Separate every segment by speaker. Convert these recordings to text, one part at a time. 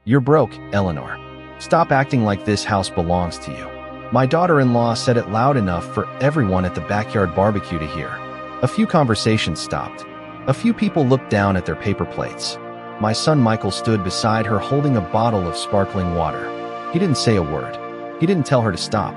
Speaker 1: "You're broke, Eleanor. Stop acting like this house belongs to you." My daughter-in-law said it loud enough for everyone at the backyard barbecue to hear. A few conversations stopped. A few people looked down at their paper plates. My son Michael stood beside her holding a bottle of sparkling water. He didn't say a word. He didn't tell her to stop.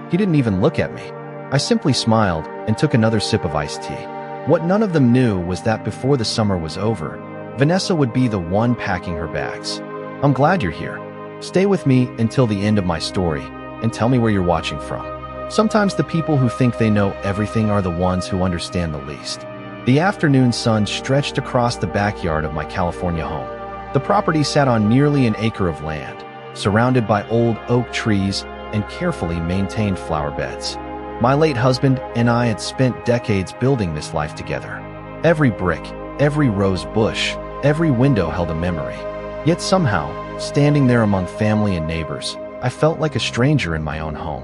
Speaker 1: He didn't even look at me. I simply smiled and took another sip of iced tea. What none of them knew was that before the summer was over, Vanessa would be the one packing her bags. "I'm glad you're here. Stay with me until the end of my story and tell me where you're watching from." Sometimes the people who think they know everything are the ones who understand the least. The afternoon sun stretched across the backyard of my California home. The property sat on nearly an acre of land, surrounded by old oak trees and carefully maintained flower beds. My late husband and I had spent decades building this life together. Every brick, every rose bush, every window held a memory. Yet somehow, standing there among family and neighbors, I felt like a stranger in my own home.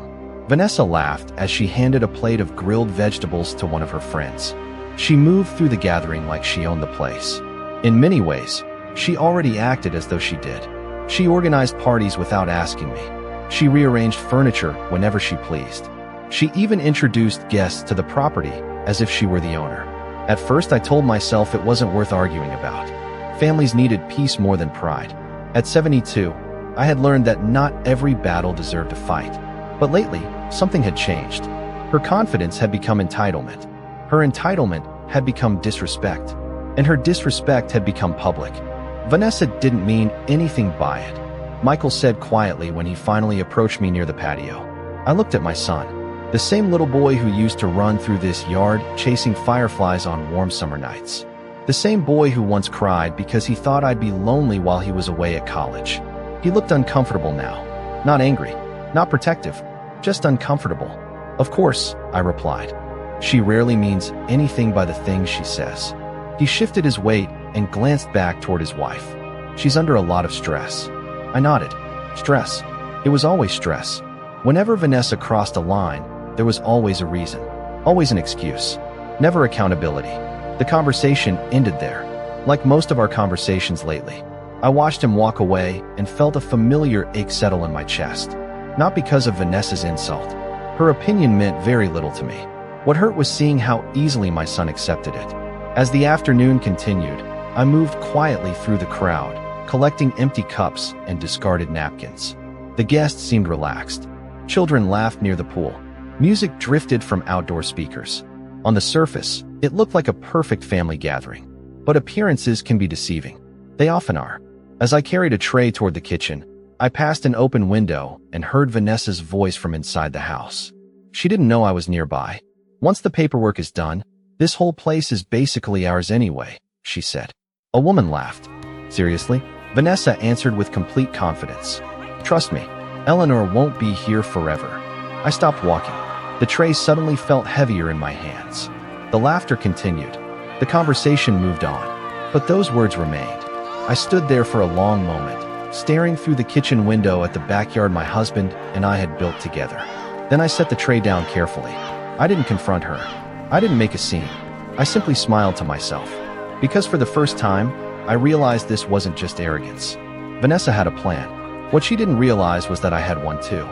Speaker 1: Vanessa laughed as she handed a plate of grilled vegetables to one of her friends. She moved through the gathering like she owned the place. In many ways, she already acted as though she did. She organized parties without asking me. She rearranged furniture whenever she pleased. She even introduced guests to the property as if she were the owner. At first, I told myself it wasn't worth arguing about. Families needed peace more than pride. At 72, I had learned that not every battle deserved a fight. But lately, something had changed. Her confidence had become entitlement. Her entitlement had become disrespect. And her disrespect had become public. Vanessa didn't mean anything by it, Michael said quietly when he finally approached me near the patio. I looked at my son, the same little boy who used to run through this yard chasing fireflies on warm summer nights. The same boy who once cried because he thought I'd be lonely while he was away at college. He looked uncomfortable now. Not angry, not protective, just uncomfortable. "Of course," I replied. "She rarely means anything by the things she says." He shifted his weight and glanced back toward his wife. "She's under a lot of stress." I nodded. Stress. It was always stress. Whenever Vanessa crossed a line, there was always a reason, always an excuse, never accountability. The conversation ended there, like most of our conversations lately. I watched him walk away and felt a familiar ache settle in my chest. Not because of Vanessa's insult. Her opinion meant very little to me. What hurt was seeing how easily my son accepted it. As the afternoon continued, I moved quietly through the crowd, collecting empty cups and discarded napkins. The guests seemed relaxed. Children laughed near the pool. Music drifted from outdoor speakers. On the surface, it looked like a perfect family gathering. But appearances can be deceiving. They often are. As I carried a tray toward the kitchen, I passed an open window and heard Vanessa's voice from inside the house. She didn't know I was nearby. "Once the paperwork is done, this whole place is basically ours anyway," she said. A woman laughed. "Seriously?" Vanessa answered with complete confidence. "Trust me, Eleanor won't be here forever." I stopped walking. The tray suddenly felt heavier in my hands. The laughter continued. The conversation moved on. But those words remained. I stood there for a long moment, staring through the kitchen window at the backyard my husband and I had built together. Then I set the tray down carefully. I didn't confront her. I didn't make a scene. I simply smiled to myself. Because for the first time, I realized this wasn't just arrogance. Vanessa had a plan. What she didn't realize was that I had one too.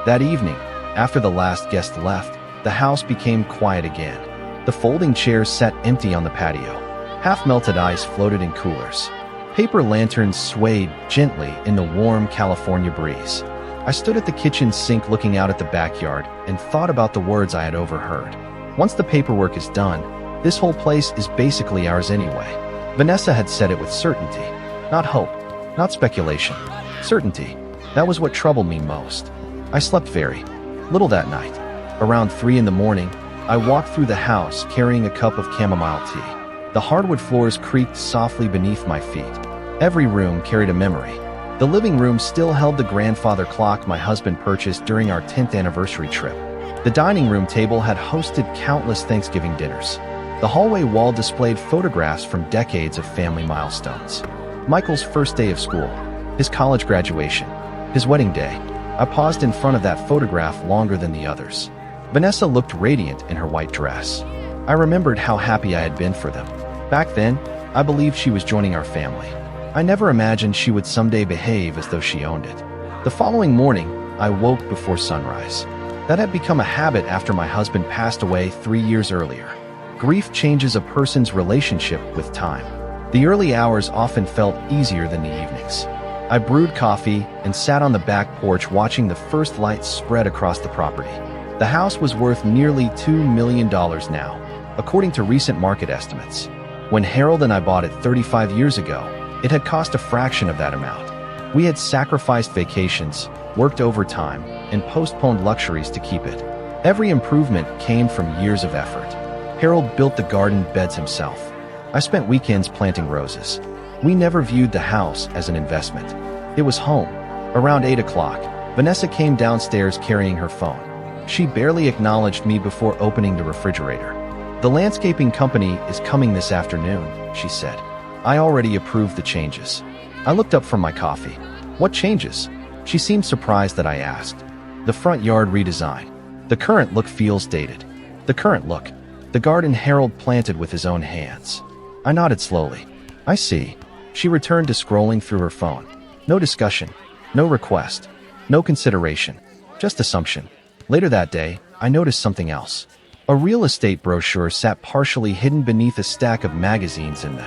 Speaker 1: That evening, after the last guest left, the house became quiet again. The folding chairs sat empty on the patio. Half-melted ice floated in coolers. Paper lanterns swayed gently in the warm California breeze. I stood at the kitchen sink looking out at the backyard and thought about the words I had overheard. "Once the paperwork is done, this whole place is basically ours anyway." Vanessa had said it with certainty. Not hope, not speculation. Certainty. That was what troubled me most. I slept very little that night. Around 3 in the morning, I walked through the house carrying a cup of chamomile tea. The hardwood floors creaked softly beneath my feet. Every room carried a memory. The living room still held the grandfather clock my husband purchased during our 10th anniversary trip. The dining room table had hosted countless Thanksgiving dinners. The hallway wall displayed photographs from decades of family milestones. Michael's first day of school, his college graduation, his wedding day. I paused in front of that photograph longer than the others. Vanessa looked radiant in her white dress. I remembered how happy I had been for them. Back then, I believed she was joining our family. I never imagined she would someday behave as though she owned it. The following morning, I woke before sunrise. That had become a habit after my husband passed away 3 years earlier. Grief changes a person's relationship with time. The early hours often felt easier than the evenings. I brewed coffee and sat on the back porch watching the first lights spread across the property. The house was worth nearly $2 million now, according to recent market estimates. When Harold and I bought it 35 years ago, it had cost a fraction of that amount. We had sacrificed vacations, worked overtime, and postponed luxuries to keep it. Every improvement came from years of effort. Harold built the garden beds himself. I spent weekends planting roses. We never viewed the house as an investment. It was home. Around 8 o'clock, Vanessa came downstairs carrying her phone. She barely acknowledged me before opening the refrigerator. "The landscaping company is coming this afternoon," she said. "I already approved the changes." I looked up from my coffee. "What changes?" She seemed surprised that I asked. "The front yard redesign. The current look feels dated." "The current look?" "The garden Harold planted with his own hands." I nodded slowly. "I see." She returned to scrolling through her phone. No discussion, no request, no consideration, just assumption. Later that day, I noticed something else. A real estate brochure sat partially hidden beneath a stack of magazines in the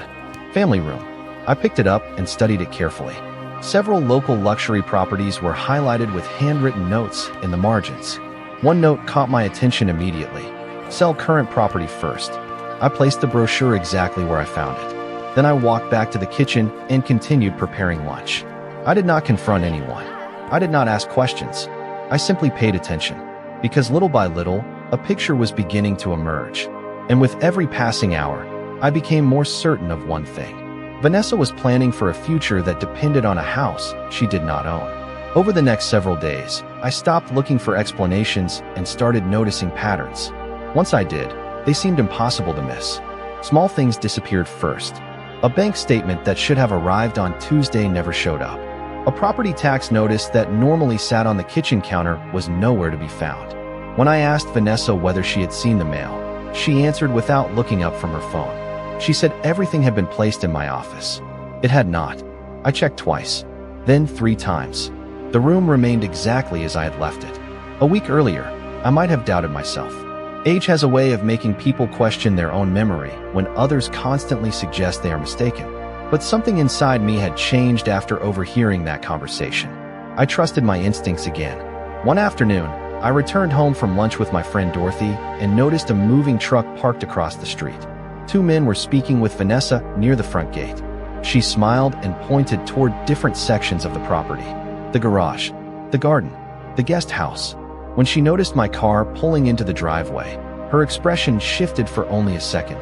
Speaker 1: family room. I picked it up and studied it carefully. Several local luxury properties were highlighted with handwritten notes in the margins. One note caught my attention immediately. "Sell current property first." I placed the brochure exactly where I found it. Then I walked back to the kitchen and continued preparing lunch. I did not confront anyone. I did not ask questions. I simply paid attention, because little by little, a picture was beginning to emerge. And with every passing hour, I became more certain of one thing. Vanessa was planning for a future that depended on a house she did not own. Over the next several days, I stopped looking for explanations and started noticing patterns. Once I did, they seemed impossible to miss. Small things disappeared first. A bank statement that should have arrived on Tuesday never showed up. A property tax notice that normally sat on the kitchen counter was nowhere to be found. When I asked Vanessa whether she had seen the mail, she answered without looking up from her phone. She said everything had been placed in my office. It had not. I checked twice, then 3 times. The room remained exactly as I had left it. A week earlier, I might have doubted myself. Age has a way of making people question their own memory when others constantly suggest they are mistaken. But something inside me had changed after overhearing that conversation. I trusted my instincts again. One afternoon, I returned home from lunch with my friend Dorothy and noticed a moving truck parked across the street. 2 men were speaking with Vanessa near the front gate. She smiled and pointed toward different sections of the property. The garage, the garden, the guest house. When she noticed my car pulling into the driveway, her expression shifted for only a second.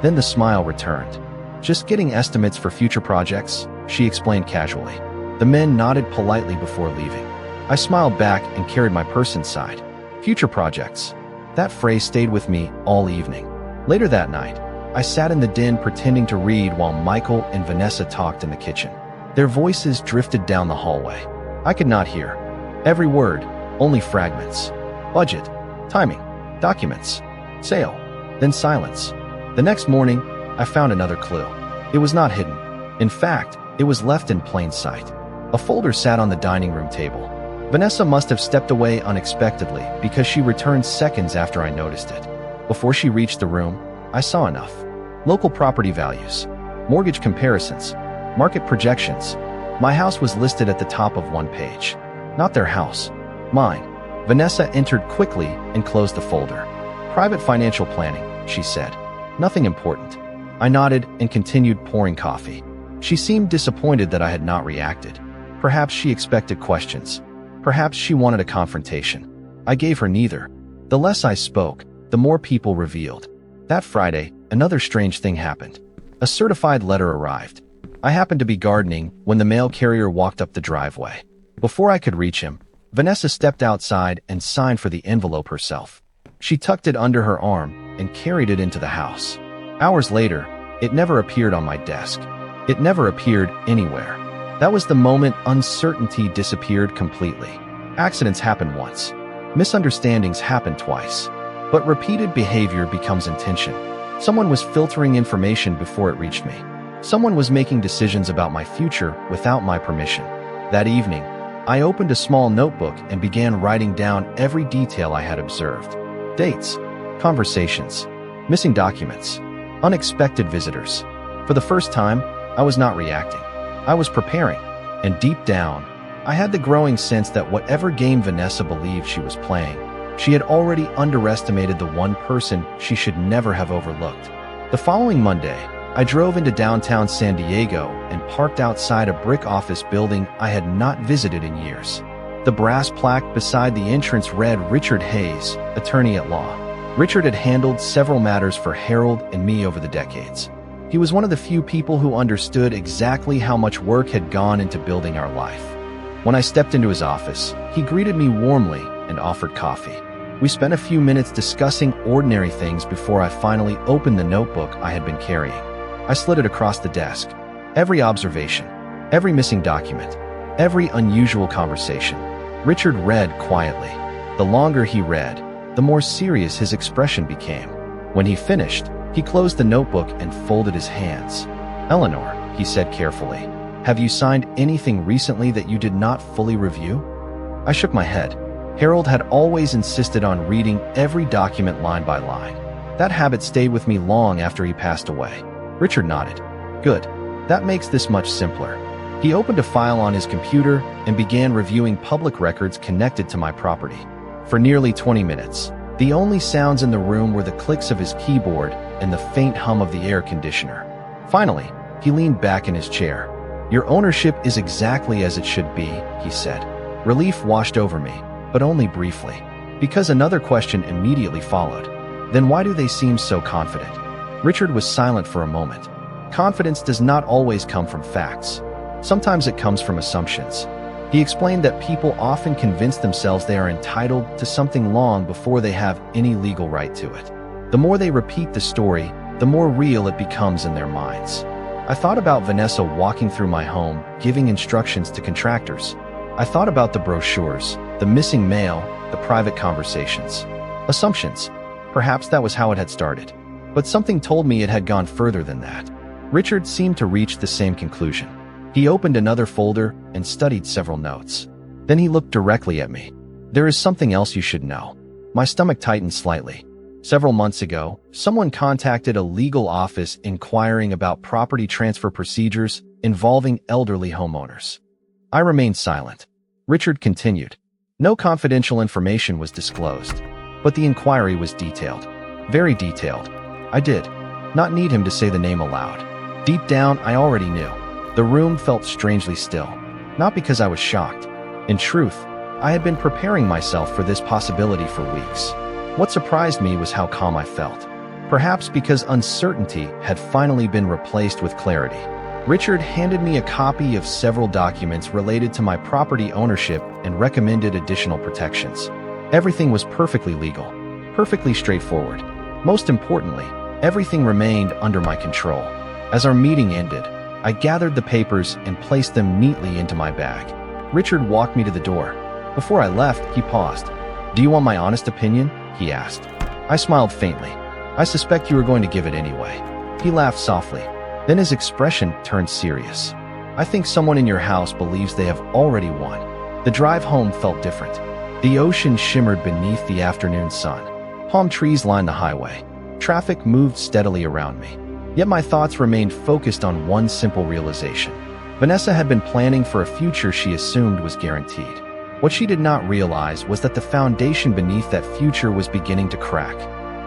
Speaker 1: Then the smile returned. "Just getting estimates for future projects," she explained casually. The men nodded politely before leaving. I smiled back and carried my purse inside. Future projects. That phrase stayed with me all evening. Later that night, I sat in the den pretending to read while Michael and Vanessa talked in the kitchen. Their voices drifted down the hallway. I could not hear every word, only fragments. Budget, timing, documents, sale, then silence. The next morning, I found another clue. It was not hidden. In fact, it was left in plain sight. A folder sat on the dining room table. Vanessa must have stepped away unexpectedly because she returned seconds after I noticed it. Before she reached the room, I saw enough. Local property values, mortgage comparisons, market projections. My house was listed at the top of one page. Not their house. Mine. Vanessa entered quickly and closed the folder. "Private financial planning," she said. "Nothing important." I nodded and continued pouring coffee. She seemed disappointed that I had not reacted. Perhaps she expected questions. Perhaps she wanted a confrontation. I gave her neither. The less I spoke, the more people revealed. That Friday, another strange thing happened. A certified letter arrived. I happened to be gardening when the mail carrier walked up the driveway. Before I could reach him, Vanessa stepped outside and signed for the envelope herself. She tucked it under her arm and carried it into the house. Hours later, it never appeared on my desk. It never appeared anywhere. That was the moment uncertainty disappeared completely. Accidents happen once. Misunderstandings happen twice. But repeated behavior becomes intention. Someone was filtering information before it reached me. Someone was making decisions about my future without my permission. That evening, I opened a small notebook and began writing down every detail I had observed. Dates, conversations, missing documents, unexpected visitors. For the first time, I was not reacting. I was preparing, and deep down, I had the growing sense that whatever game Vanessa believed she was playing, she had already underestimated the one person she should never have overlooked. The following Monday, I drove into downtown San Diego and parked outside a brick office building I had not visited in years. The brass plaque beside the entrance read Richard Hayes, attorney at law. Richard had handled several matters for Harold and me over the decades. He was one of the few people who understood exactly how much work had gone into building our life. When I stepped into his office, he greeted me warmly and offered coffee. We spent a few minutes discussing ordinary things before I finally opened the notebook I had been carrying. I slid it across the desk. Every observation, every missing document, every unusual conversation. Richard read quietly. The longer he read, the more serious his expression became. When he finished, he closed the notebook and folded his hands. "Eleanor," he said carefully, "have you signed anything recently that you did not fully review?" I shook my head. Harold had always insisted on reading every document line by line. That habit stayed with me long after he passed away. Richard nodded. "Good. That makes this much simpler." He opened a file on his computer and began reviewing public records connected to my property. For nearly 20 minutes, the only sounds in the room were the clicks of his keyboard and the faint hum of the air conditioner. Finally, he leaned back in his chair. "Your ownership is exactly as it should be," he said. Relief washed over me, but only briefly, because another question immediately followed. "Then why do they seem so confident?" Richard was silent for a moment. Confidence does not always come from facts. Sometimes it comes from assumptions. He explained that people often convince themselves they are entitled to something long before they have any legal right to it. The more they repeat the story, the more real it becomes in their minds. I thought about Vanessa walking through my home, giving instructions to contractors. I thought about the brochures, the missing mail, the private conversations. Assumptions. Perhaps that was how it had started. But something told me it had gone further than that. Richard seemed to reach the same conclusion. He opened another folder and studied several notes. Then he looked directly at me. "There is something else you should know." My stomach tightened slightly. Several months ago, someone contacted a legal office inquiring about property transfer procedures involving elderly homeowners. I remained silent. Richard continued. "No confidential information was disclosed, but the inquiry was detailed. Very detailed. I did not need him to say the name aloud. Deep down, I already knew. The room felt strangely still, not because I was shocked. In truth, I had been preparing myself for this possibility for weeks. What surprised me was how calm I felt. Perhaps because uncertainty had finally been replaced with clarity. Richard handed me a copy of several documents related to my property ownership and recommended additional protections. Everything was perfectly legal, perfectly straightforward. Most importantly, everything remained under my control. As our meeting ended, I gathered the papers and placed them neatly into my bag. Richard walked me to the door. Before I left, he paused. "Do you want my honest opinion?" he asked. I smiled faintly. "I suspect you were going to give it anyway." He laughed softly. Then his expression turned serious. "I think someone in your house believes they have already won." The drive home felt different. The ocean shimmered beneath the afternoon sun. Palm trees lined the highway. Traffic moved steadily around me. Yet my thoughts remained focused on one simple realization. Vanessa had been planning for a future she assumed was guaranteed. What she did not realize was that the foundation beneath that future was beginning to crack.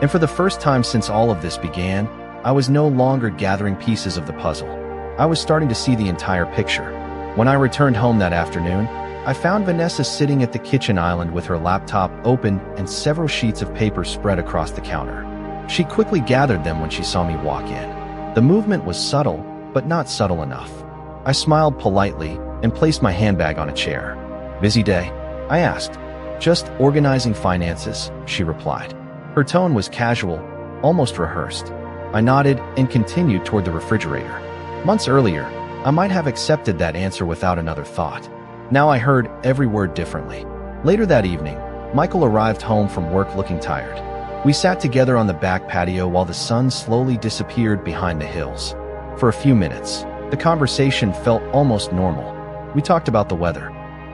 Speaker 1: And for the first time since all of this began, I was no longer gathering pieces of the puzzle. I was starting to see the entire picture. When I returned home that afternoon, I found Vanessa sitting at the kitchen island with her laptop open and several sheets of paper spread across the counter. She quickly gathered them when she saw me walk in. The movement was subtle, but not subtle enough. I smiled politely and placed my handbag on a chair. "Busy day?" I asked. "Just organizing finances," she replied. Her tone was casual, almost rehearsed. I nodded and continued toward the refrigerator. Months earlier, I might have accepted that answer without another thought. Now I heard every word differently. Later that evening, Michael arrived home from work looking tired. We sat together on the back patio while the sun slowly disappeared behind the hills. For a few minutes, the conversation felt almost normal. We talked about the weather,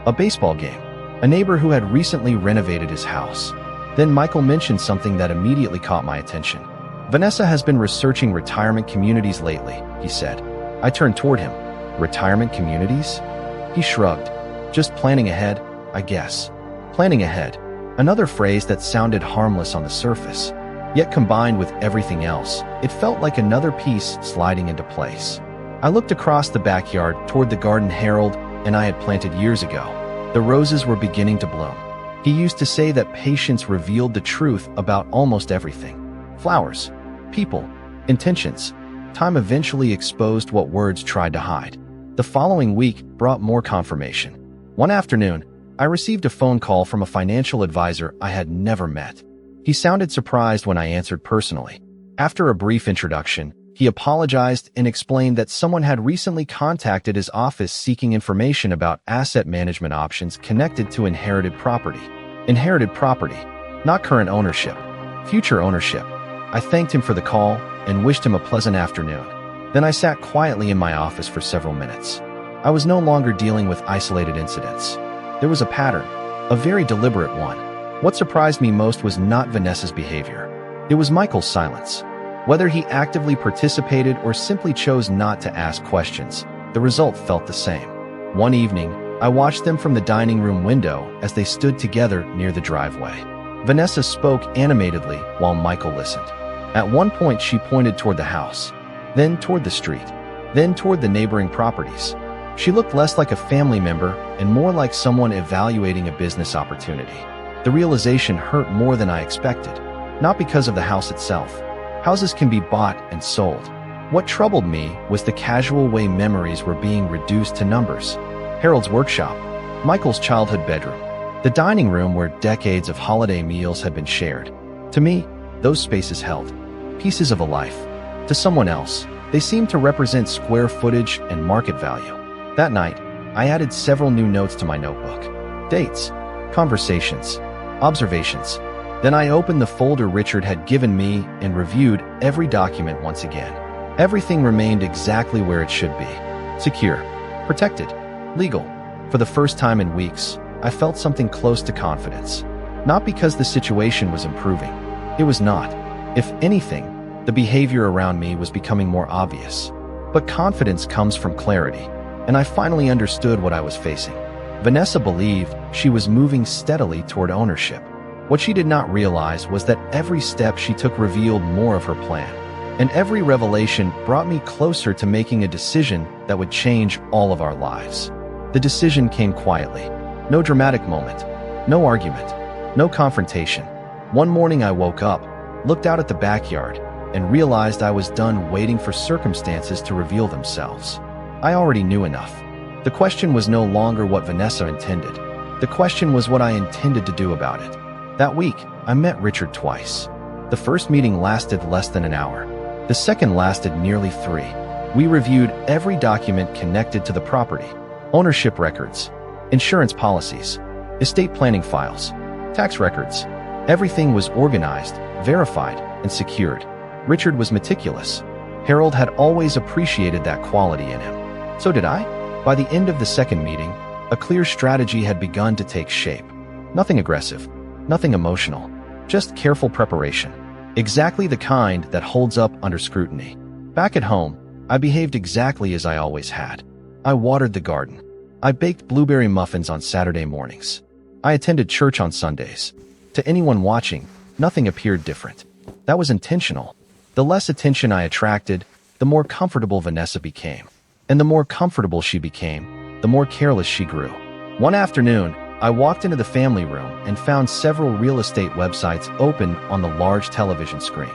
Speaker 1: a baseball game, a neighbor who had recently renovated his house. Then Michael mentioned something that immediately caught my attention. Vanessa has been researching retirement communities lately, he said. I turned toward him. Retirement communities? He shrugged. Just planning ahead, I guess. Planning ahead. Another phrase that sounded harmless on the surface. Yet combined with everything else, it felt like another piece sliding into place. I looked across the backyard toward the garden Harold and I had planted years ago. The roses were beginning to bloom. He used to say that patience revealed the truth about almost everything. Flowers, people, intentions. Time eventually exposed what words tried to hide. The following week brought more confirmation. One afternoon, I received a phone call from a financial advisor I had never met. He sounded surprised when I answered personally. After a brief introduction, he apologized and explained that someone had recently contacted his office seeking information about asset management options connected to inherited property. Inherited property, not current ownership, future ownership. I thanked him for the call and wished him a pleasant afternoon. Then I sat quietly in my office for several minutes. I was no longer dealing with isolated incidents. There was a pattern, a very deliberate one. What surprised me most was not Vanessa's behavior. It was Michael's silence. Whether he actively participated or simply chose not to ask questions, the result felt the same. One evening, I watched them from the dining room window as they stood together near the driveway. Vanessa spoke animatedly while Michael listened. At one point, she pointed toward the house, then toward the street, then toward the neighboring properties. She looked less like a family member and more like someone evaluating a business opportunity. The realization hurt more than I expected, not because of the house itself. Houses can be bought and sold. What troubled me was the casual way memories were being reduced to numbers. Harold's workshop, Michael's childhood bedroom, the dining room where decades of holiday meals had been shared. To me, those spaces held pieces of a life. To someone else, they seemed to represent square footage and market value. That night, I added several new notes to my notebook. Dates, conversations, observations. Then I opened the folder Richard had given me and reviewed every document once again. Everything remained exactly where it should be. Secure, protected, legal. For the first time in weeks, I felt something close to confidence. Not because the situation was improving. It was not. If anything, the behavior around me was becoming more obvious. But confidence comes from clarity, and I finally understood what I was facing. Vanessa believed she was moving steadily toward ownership. What she did not realize was that every step she took revealed more of her plan, and every revelation brought me closer to making a decision that would change all of our lives. The decision came quietly. No dramatic moment, no argument, no confrontation. One morning I woke up, looked out at the backyard, and realized I was done waiting for circumstances to reveal themselves. I already knew enough. The question was no longer what Vanessa intended. The question was what I intended to do about it. That week, I met Richard twice. The first meeting lasted less than an hour. The second lasted nearly 3. We reviewed every document connected to the property. Ownership records, insurance policies, estate planning files, tax records. Everything was organized, verified, and secured. Richard was meticulous. Harold had always appreciated that quality in him. So did I. By the end of the second meeting, a clear strategy had begun to take shape. Nothing aggressive, nothing emotional, just careful preparation. Exactly the kind that holds up under scrutiny. Back at home, I behaved exactly as I always had. I watered the garden. I baked blueberry muffins on Saturday mornings. I attended church on Sundays. To anyone watching, nothing appeared different. That was intentional. The less attention I attracted, the more comfortable Vanessa became. And the more comfortable she became, the more careless she grew. One afternoon, I walked into the family room and found several real estate websites open on the large television screen.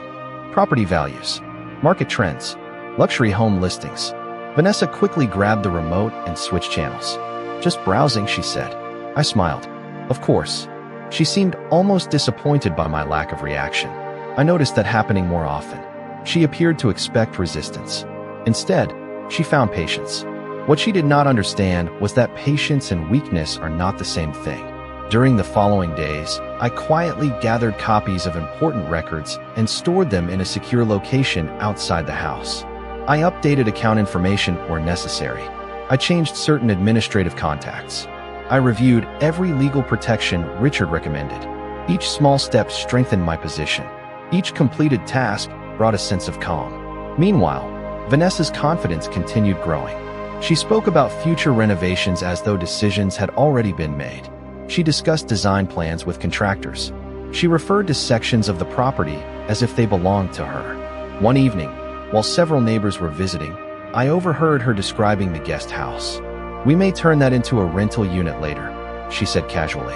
Speaker 1: Property values, market trends, luxury home listings. Vanessa quickly grabbed the remote and switched channels. Just browsing, she said. I smiled. Of course. She seemed almost disappointed by my lack of reaction. I noticed that happening more often. She appeared to expect resistance. Instead, she found patience. What she did not understand was that patience and weakness are not the same thing. During the following days, I quietly gathered copies of important records and stored them in a secure location outside the house. I updated account information where necessary. I changed certain administrative contacts. I reviewed every legal protection Richard recommended. Each small step strengthened my position. Each completed task brought a sense of calm. Meanwhile, Vanessa's confidence continued growing. She spoke about future renovations as though decisions had already been made. She discussed design plans with contractors. She referred to sections of the property as if they belonged to her. One evening, while several neighbors were visiting, I overheard her describing the guest house. "We may turn that into a rental unit later," she said casually.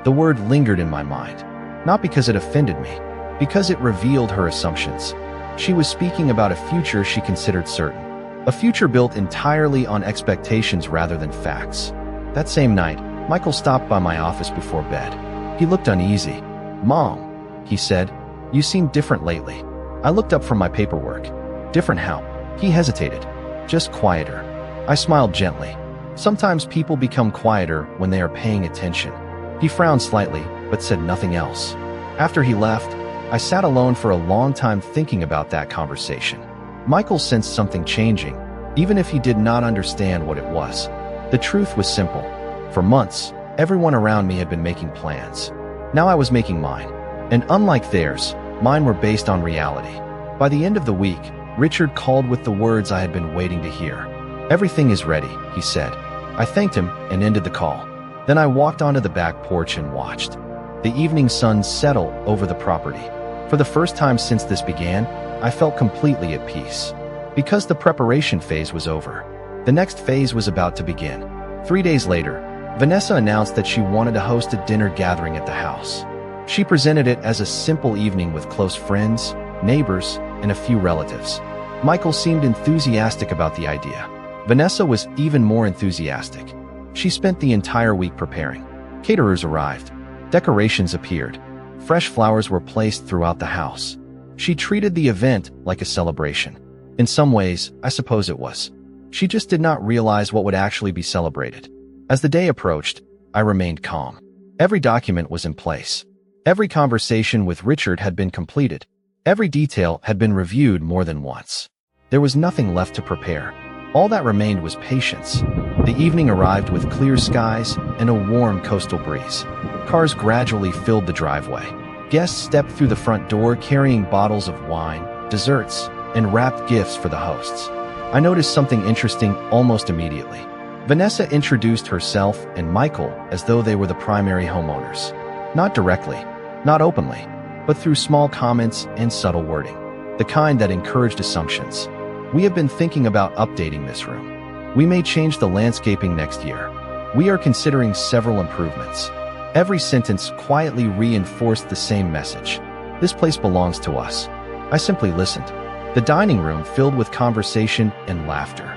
Speaker 1: The word lingered in my mind, not because it offended me, because it revealed her assumptions. She was speaking about a future she considered certain, a future built entirely on expectations rather than facts. That same night, Michael stopped by my office before bed. He looked uneasy. "Mom," he said, "you seem different lately." I looked up from my paperwork. "Different how?" He hesitated. "Just quieter." I smiled gently. Sometimes people become quieter when they are paying attention. He frowned slightly, but said nothing else. After he left, I sat alone for a long time thinking about that conversation. Michael sensed something changing, even if he did not understand what it was. The truth was simple. For months, everyone around me had been making plans. Now I was making mine. And unlike theirs, mine were based on reality. By the end of the week, Richard called with the words I had been waiting to hear. "Everything is ready," he said. I thanked him and ended the call. Then I walked onto the back porch and watched the evening sun settle over the property. For the first time since this began, I felt completely at peace. Because the preparation phase was over, the next phase was about to begin. 3 days later, Vanessa announced that she wanted to host a dinner gathering at the house. She presented it as a simple evening with close friends, neighbors, and a few relatives. Michael seemed enthusiastic about the idea. Vanessa was even more enthusiastic. She spent the entire week preparing. Caterers arrived. Decorations appeared. Fresh flowers were placed throughout the house. She treated the event like a celebration. In some ways, I suppose it was. She just did not realize what would actually be celebrated. As the day approached, I remained calm. Every document was in place. Every conversation with Richard had been completed. Every detail had been reviewed more than once. There was nothing left to prepare. All that remained was patience. The evening arrived with clear skies and a warm coastal breeze. Cars gradually filled the driveway. Guests stepped through the front door carrying bottles of wine, desserts, and wrapped gifts for the hosts. I noticed something interesting almost immediately. Vanessa introduced herself and Michael as though they were the primary homeowners. Not directly, not openly, but through small comments and subtle wording, the kind that encouraged assumptions. "We have been thinking about updating this room. We may change the landscaping next year. We are considering several improvements." Every sentence quietly reinforced the same message. This place belongs to us. I simply listened. The dining room filled with conversation and laughter.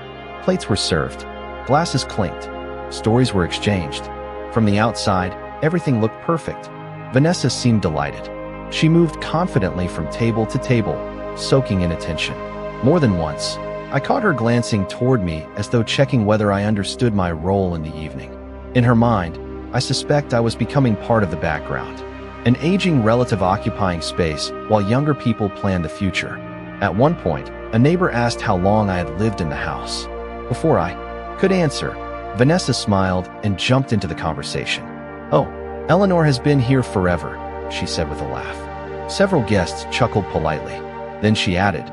Speaker 1: Plates were served. Glasses clinked. Stories were exchanged. From the outside, everything looked perfect. Vanessa seemed delighted. She moved confidently from table to table, soaking in attention. More than once, I caught her glancing toward me as though checking whether I understood my role in the evening. In her mind, I suspect I was becoming part of the background, an aging relative occupying space while younger people planned the future. At one point, a neighbor asked how long I had lived in the house. Before I could answer, Vanessa smiled and jumped into the conversation. "Oh, Eleanor has been here forever," she said with a laugh. Several guests chuckled politely. Then she added,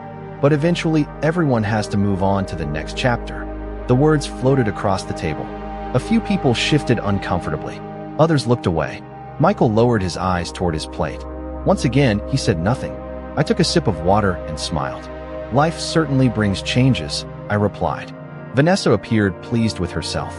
Speaker 1: "But eventually everyone has to move on to the next chapter." The words floated across the table. A few people shifted uncomfortably. Others looked away. Michael lowered his eyes toward his plate. Once again, he said nothing. I took a sip of water and smiled. "Life certainly brings changes," I replied. Vanessa appeared pleased with herself.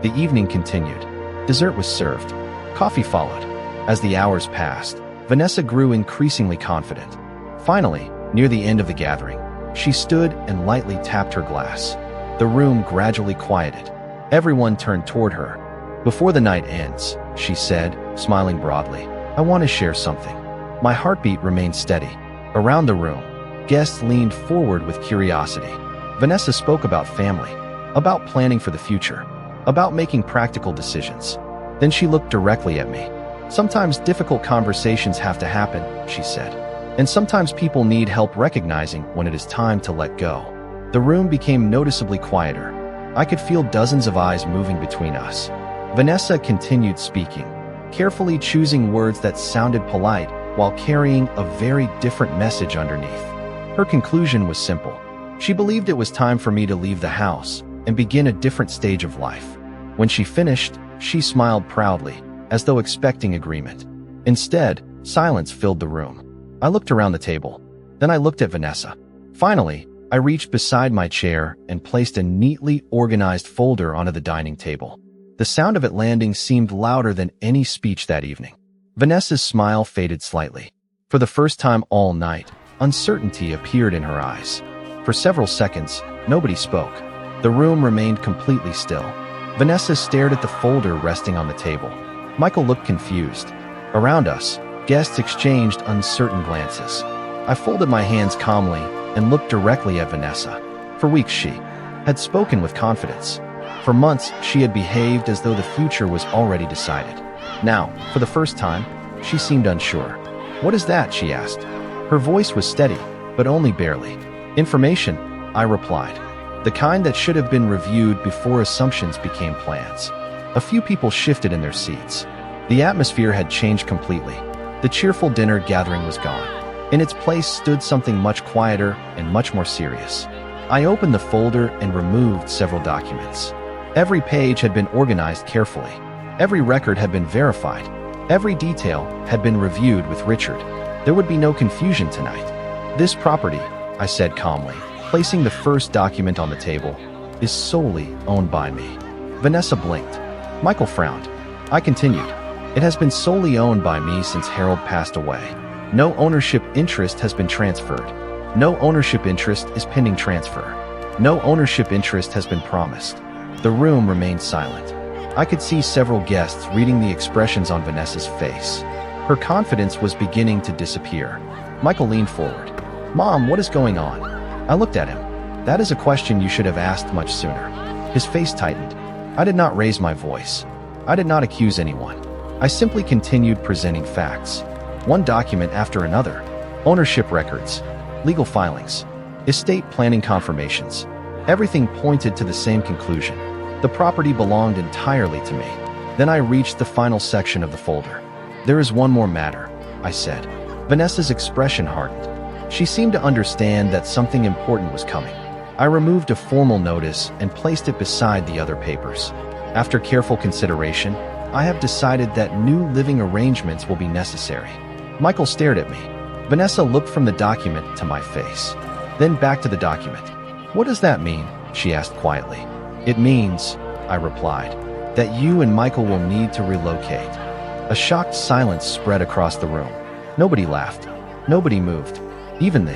Speaker 1: The evening continued. Dessert was served. Coffee followed. As the hours passed, Vanessa grew increasingly confident. Finally, near the end of the gathering, she stood and lightly tapped her glass. The room gradually quieted. Everyone turned toward her. "Before the night ends," she said, smiling broadly, "I want to share something." My heartbeat remained steady. Around the room, guests leaned forward with curiosity. Vanessa spoke about family, about planning for the future, about making practical decisions. Then she looked directly at me. "Sometimes difficult conversations have to happen," she said. And sometimes people need help recognizing when it is time to let go. The room became noticeably quieter. I could feel dozens of eyes moving between us. Vanessa continued speaking, carefully choosing words that sounded polite while carrying a very different message underneath. Her conclusion was simple. She believed it was time for me to leave the house and begin a different stage of life. When she finished, she smiled proudly, as though expecting agreement. Instead, silence filled the room. I looked around the table. Then I looked at Vanessa. Finally, I reached beside my chair and placed a neatly organized folder onto the dining table. The sound of it landing seemed louder than any speech that evening. Vanessa's smile faded slightly. For the first time all night, uncertainty appeared in her eyes. For several seconds, nobody spoke. The room remained completely still. Vanessa stared at the folder resting on the table. Michael looked confused. Around us, guests exchanged uncertain glances. I folded my hands calmly and looked directly at Vanessa. For weeks she had spoken with confidence. For months she had behaved as though the future was already decided. Now, for the first time, she seemed unsure. "What is that?" she asked. Her voice was steady, but only barely. "Information," I replied. "The kind that should have been reviewed before assumptions became plans." A few people shifted in their seats. The atmosphere had changed completely. The cheerful dinner gathering was gone. In its place stood something much quieter and much more serious. I opened the folder and removed several documents. Every page had been organized carefully. Every record had been verified. Every detail had been reviewed with Richard. There would be no confusion tonight. "This property," I said calmly, placing the first document on the table, "is solely owned by me." Vanessa blinked. Michael frowned. I continued. "It has been solely owned by me since Harold passed away. No ownership interest has been transferred. No ownership interest is pending transfer. No ownership interest has been promised." The room remained silent. I could see several guests reading the expressions on Vanessa's face. Her confidence was beginning to disappear. Michael leaned forward. "Mom, what is going on?" I looked at him. "That is a question you should have asked much sooner." His face tightened. I did not raise my voice. I did not accuse anyone. I simply continued presenting facts. One document after another. Ownership records, legal filings, estate planning confirmations. Everything pointed to the same conclusion. The property belonged entirely to me. Then I reached the final section of the folder. "There is one more matter," I said. Vanessa's expression hardened. She seemed to understand that something important was coming. I removed a formal notice and placed it beside the other papers. "After careful consideration, I have decided that new living arrangements will be necessary." Michael stared at me. Vanessa looked from the document to my face, then back to the document. "What does that mean?" she asked quietly. "It means," I replied, "that you and Michael will need to relocate." A shocked silence spread across the room. Nobody laughed. Nobody moved. Even the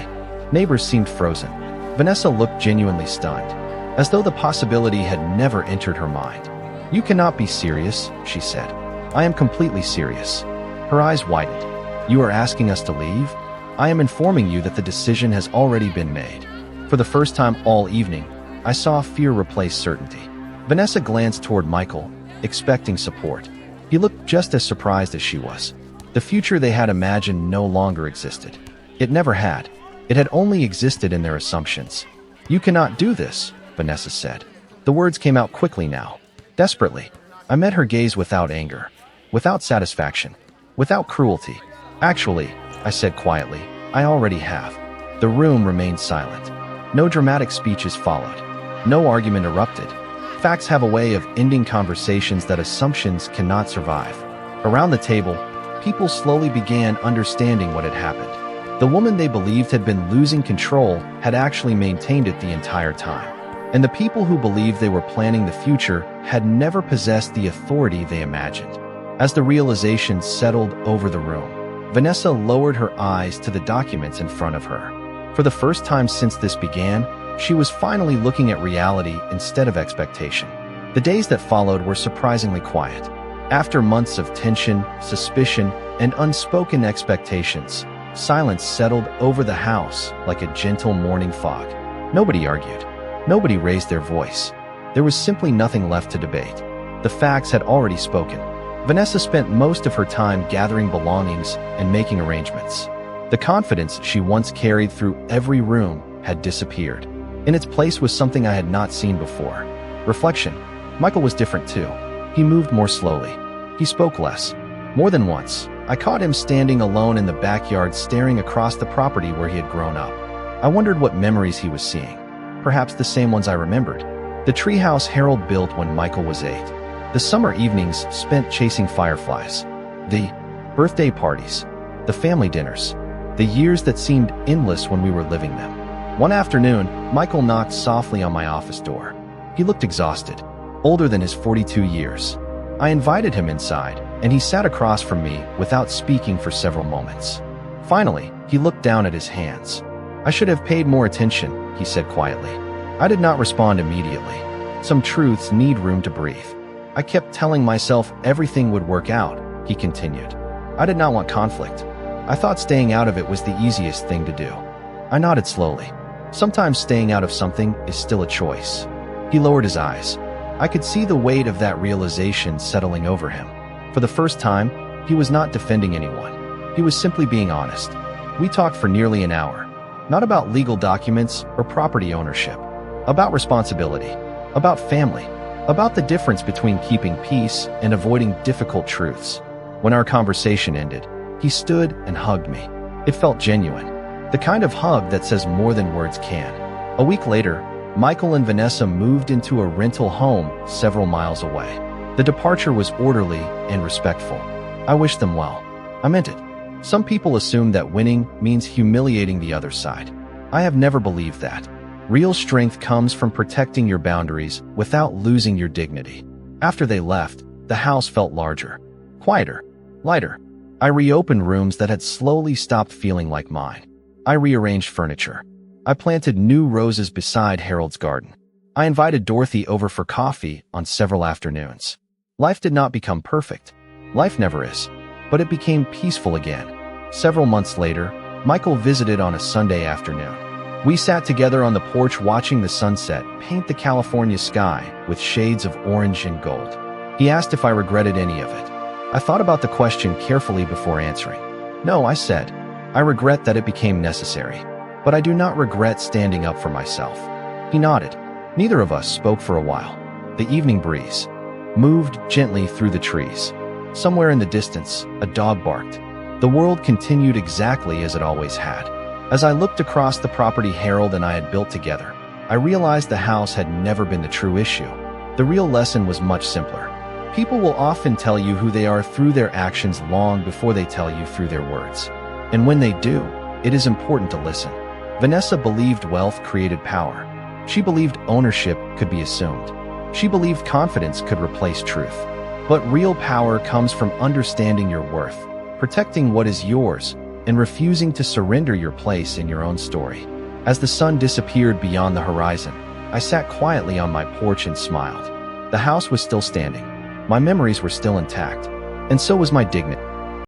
Speaker 1: neighbors seemed frozen. Vanessa looked genuinely stunned, as though the possibility had never entered her mind. "You cannot be serious," she said. "I am completely serious." Her eyes widened. "You are asking us to leave? I am informing you that the decision has already been made." For the first time all evening, I saw fear replace certainty. Vanessa glanced toward Michael, expecting support. He looked just as surprised as she was. The future they had imagined no longer existed. It never had. It had only existed in their assumptions. "You cannot do this," Vanessa said. The words came out quickly now, desperately. I met her gaze without anger, without satisfaction, without cruelty. "Actually," I said quietly, "I already have." The room remained silent. No dramatic speeches followed. No argument erupted. Facts have a way of ending conversations that assumptions cannot survive. Around the table, people slowly began understanding what had happened. The woman they believed had been losing control had actually maintained it the entire time. And the people who believed they were planning the future had never possessed the authority they imagined. As the realization settled over the room, Vanessa lowered her eyes to the documents in front of her. For the first time since this began, she was finally looking at reality instead of expectation. The days that followed were surprisingly quiet. After months of tension, suspicion, and unspoken expectations, silence settled over the house like a gentle morning fog. Nobody argued. Nobody raised their voice. There was simply nothing left to debate. The facts had already spoken. Vanessa spent most of her time gathering belongings and making arrangements. The confidence she once carried through every room had disappeared. In its place was something I had not seen before. Reflection. Michael was different too. He moved more slowly. He spoke less. More than once, I caught him standing alone in the backyard staring across the property where he had grown up. I wondered what memories he was seeing. Perhaps the same ones I remembered. The treehouse Harold built when Michael was 8. The summer evenings spent chasing fireflies. The birthday parties. The family dinners. The years that seemed endless when we were living them. One afternoon, Michael knocked softly on my office door. He looked exhausted, older than his 42 years. I invited him inside, and he sat across from me without speaking for several moments. Finally, he looked down at his hands. "I should have paid more attention," he said quietly. I did not respond immediately. Some truths need room to breathe. I kept telling myself everything would work out, he continued. I did not want conflict. I thought staying out of it was the easiest thing to do. I nodded slowly. Sometimes staying out of something is still a choice. He lowered his eyes. I could see the weight of that realization settling over him. For the first time, he was not defending anyone. He was simply being honest. We talked for nearly an hour. Not about legal documents or property ownership. About responsibility. About family. About the difference between keeping peace and avoiding difficult truths. When our conversation ended, he stood and hugged me. It felt genuine. The kind of hug that says more than words can. A week later, Michael and Vanessa moved into a rental home several miles away. The departure was orderly and respectful. I wished them well. I meant it. Some people assume that winning means humiliating the other side. I have never believed that. Real strength comes from protecting your boundaries without losing your dignity. After they left, the house felt larger, quieter, lighter. I reopened rooms that had slowly stopped feeling like mine. I rearranged furniture. I planted new roses beside Harold's garden. I invited Dorothy over for coffee on several afternoons. Life did not become perfect. Life never is. But it became peaceful again. Several months later, Michael visited on a Sunday afternoon. We sat together on the porch watching the sunset paint the California sky with shades of orange and gold. He asked if I regretted any of it. I thought about the question carefully before answering. No, I said. I regret that it became necessary. But I do not regret standing up for myself. He nodded. Neither of us spoke for a while. The evening breeze moved gently through the trees. Somewhere in the distance, a dog barked. The world continued exactly as it always had. As I looked across the property Harold and I had built together, I realized the house had never been the true issue. The real lesson was much simpler. People will often tell you who they are through their actions long before they tell you through their words. And when they do, it is important to listen. Vanessa believed wealth created power. She believed ownership could be assumed. She believed confidence could replace truth. But real power comes from understanding your worth, protecting what is yours, and refusing to surrender your place in your own story. As the sun disappeared beyond the horizon, I sat quietly on my porch and smiled. The house was still standing. My memories were still intact, and so was my dignity.